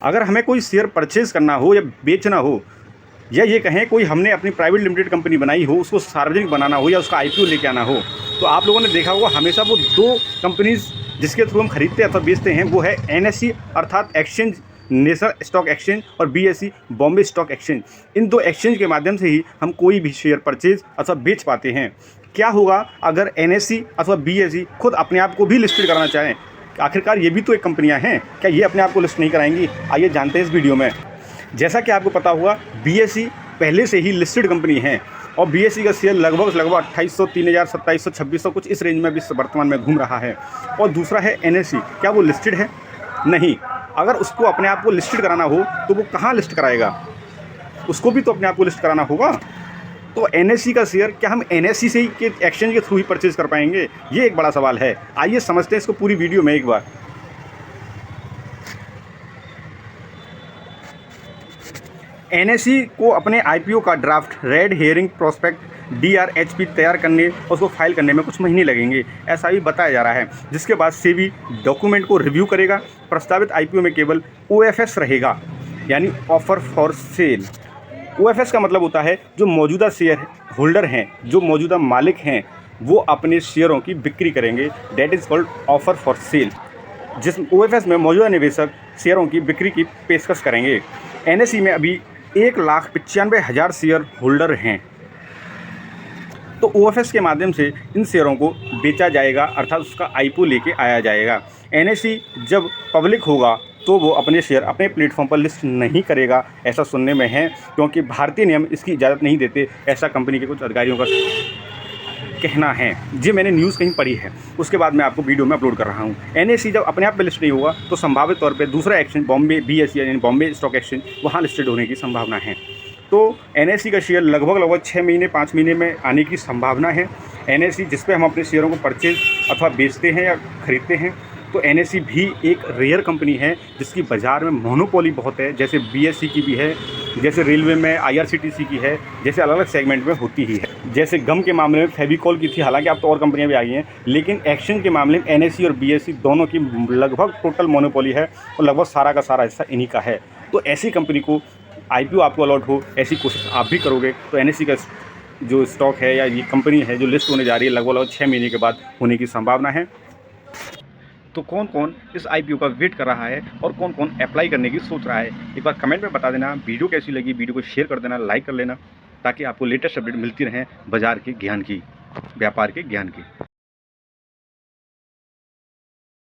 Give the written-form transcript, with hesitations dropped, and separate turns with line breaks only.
अगर हमें कोई शेयर परचेज़ करना हो या बेचना हो, या ये कहें कोई हमने अपनी प्राइवेट लिमिटेड कंपनी बनाई हो, उसको सार्वजनिक बनाना हो या उसका आईपीओ लेके आना हो, तो आप लोगों ने देखा होगा हमेशा वो 2 कंपनीज़ जिसके थ्रू हम खरीदते अथवा बेचते हैं, वो है एनएसई अर्थात एक्सचेंज नेशनल स्टॉक एक्सचेंज और बीएसई बॉम्बे स्टॉक एक्सचेंज। इन 2 एक्सचेंज के माध्यम से ही हम कोई भी शेयर परचेज़ अथवा बेच पाते हैं। क्या होगा अगर एनएसई अथवा बीएसई खुद अपने आप को भी लिस्टेड कराना चाहें? आखिरकार ये भी तो एक कंपनियां हैं, क्या ये अपने आप को लिस्ट नहीं कराएंगी? आइए जानते हैं इस वीडियो में। जैसा कि आपको पता होगा, बीएसई पहले से ही लिस्टेड कंपनी है और बीएसई का शेयर लगभग 2800, 3000, 2700, 2600 कुछ इस रेंज में भी वर्तमान में घूम रहा है। और दूसरा है एनएसई, क्या वो लिस्टेड है? नहीं। अगर उसको अपने आप को लिस्टेड कराना हो तो वो कहाँ लिस्ट कराएगा? उसको भी तो अपने आप को लिस्ट कराना होगा। तो एनएसई का शेयर क्या हम एनएसई से ही के एक्सचेंज के थ्रू ही परचेज कर पाएंगे? ये एक बड़ा सवाल है। आइए समझते हैं इसको पूरी वीडियो में एक बार। एनएसई को अपने आईपीओ का draft red hearing prospect DRHP तैयार करने और उसको फाइल करने में कुछ महीने लगेंगे, ऐसा भी बताया जा रहा है। जिसके बाद सेबी डॉक्यूमेंट को रिव्यू करेगा। प्रस्तावित आईपीओ में केवल ओएफएस रहेगा, यानी ऑफर फॉर सेल। ओएफएस का मतलब होता है जो मौजूदा शेयर होल्डर हैं, जो मौजूदा मालिक हैं, वो अपने शेयरों की बिक्री करेंगे। That is called offer for sale. जिस ओएफएस में मौजूदा निवेशक शेयरों की बिक्री की पेशकश करेंगे। एनएसई में अभी 1,95,000 शेयर होल्डर हैं। तो ओएफएस के माध्यम से इन शेयरों को बेचा जाएगा, अर्थात उसका आईपीओ लेके आया जाएगा। एनएसई जब पब्लिक होगा तो वो अपने शेयर अपने प्लेटफॉर्म पर लिस्ट नहीं करेगा, ऐसा सुनने में है, क्योंकि भारतीय नियम इसकी इजाज़त नहीं देते, ऐसा कंपनी के कुछ अधिकारियों का कहना है। जी मैंने न्यूज़ कहीं पढ़ी है, उसके बाद मैं आपको वीडियो में अपलोड कर रहा हूँ। एनएसई जब अपने आप पे लिस्ट नहीं होगा तो संभावित तौर पे दूसरा एक्सचेंज बॉम्बे बीएसई यानी बॉम्बे स्टॉक एक्सचेंज वहाँ लिस्टेड होने की संभावना है। तो एनएसई का शेयर लगभग 6 महीने 5 महीने में आने की संभावना है। एनएसई जिस पे हम अपने शेयरों को परचेज अथवा बेचते हैं या खरीदते हैं, तो एनएसई भी एक रेयर कंपनी है जिसकी बाज़ार में मोनोपोली बहुत है, जैसे बीएसई की भी है, जैसे रेलवे में आईआरसीटीसी की है, जैसे अलग अलग सेगमेंट में होती ही है। जैसे गम के मामले में फेविकॉल की थी, हालांकि अब तो और कंपनियां भी आ गई हैं, लेकिन एक्सचेंज के मामले में एनएसई और बीएसई दोनों की लगभग टोटल मोनोपोली है और लगभग सारा का सारा हिस्सा इन्हीं का है। तो ऐसी कंपनी को आईपीओ आपको अलॉट हो, ऐसी कोशिश आप भी करोगे तो एनएसई का जो स्टॉक है या ये कंपनी है जो लिस्ट होने जा रही है, लगभग 6 महीने के बाद होने की संभावना है। तो कौन कौन इस आईपीओ का वेट कर रहा है और कौन कौन अप्लाई करने की सोच रहा है, एक बार कमेंट में बता देना। वीडियो कैसी लगी, वीडियो को शेयर कर देना, लाइक कर लेना, ताकि आपको लेटेस्ट अपडेट मिलती रहें बाजार के ज्ञान की, व्यापार के ज्ञान की।